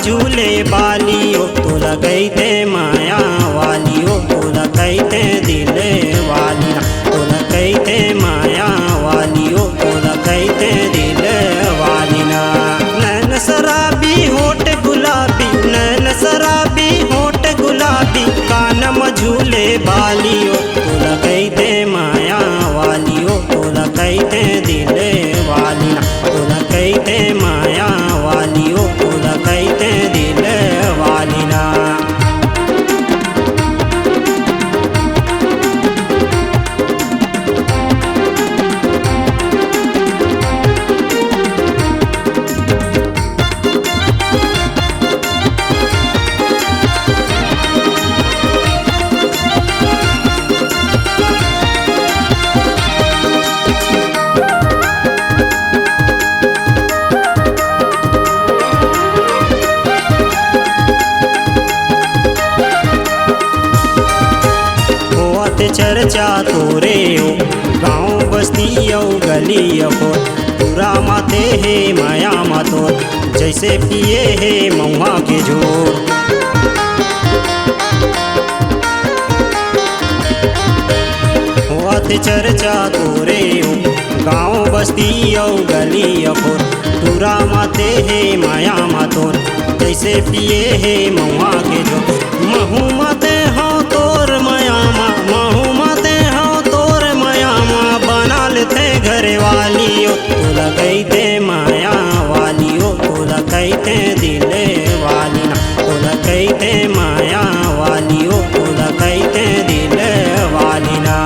झूले बालियो तोला कहते माया वालियो तोला कहते दिले वाली ना तोला कहते माया वालियो तोला कहते दिले वाली ना। नैन शराबी होठ गुलाबी नैन शराबी होठ गुलाबी कान में झूले बालियो तोला कहते माया वालियो तोला कहते दिले वाली ना तोला कहते माया वालियो तोला कहते दिले वाली ना। चर्चा तोरे हो गाँव बस्ती औ गली हो पूरा माते है माया मातो जैसे पिए है महुआ के झोर। होत चर्चा तोरे हो गाँव बस्ती औ गली हो पूरा माते है माया मातो जैसे पिए है महुआ के झोर। महू माते हो तोर मायामा महू माते हो तोर मायामा बना लेते घरे वालियो तोला कहते माया वालियो तोला कहते दिले वाली ना तोला कहते माया वालियो तोला कहते दिले वाली ना।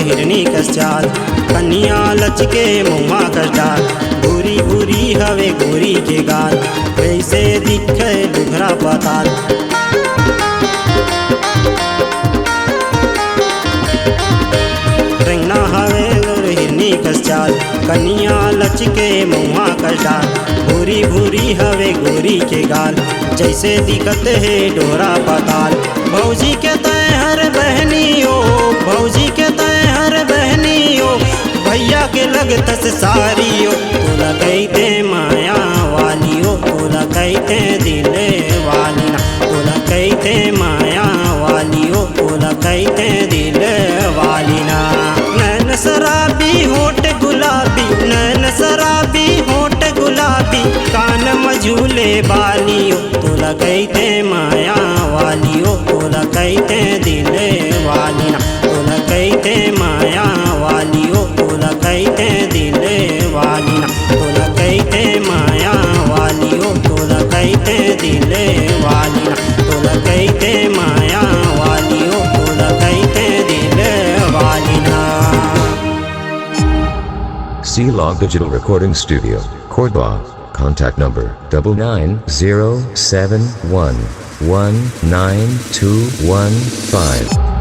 हिरनी कस चाल कन्या लचके मुँहा कस डाल भूरी भूरी हवे गोरी के गाल कैसे दिखे दुघरा पताल। रंगना हवे हिरनी कस चाल कन्या लचके मुँहा कस डाल भूरी भूरी हवे गोरी के गाल जैसे दिखत है डोरा पताल। भौजी के तय हर बहनी हो भौजी के तय हर बहनी हो भैया के लगत सारी हो तोला कहते माया वाली हो तोला कहते दिले वाली ना तोला कहते माया वाली हो तोला कहते दिले वाली ना। नैन शराबी होठ गुलाबी नैन शराबी होठ गुलाबी कान में झूले बाली हो तोला कहते माया वाली हो तोला कहते दिले वाली ना तोला कहते माया वाली हो तोला कहते दिले वाली ना तोला कहते माया वाली हो तोला कहते दिले वाली ना तोला कहते माया वाली हो तोला कहते दिले वाली ना। C-Log Digital Recording Studio, Cordoba. Contact number 99071192115.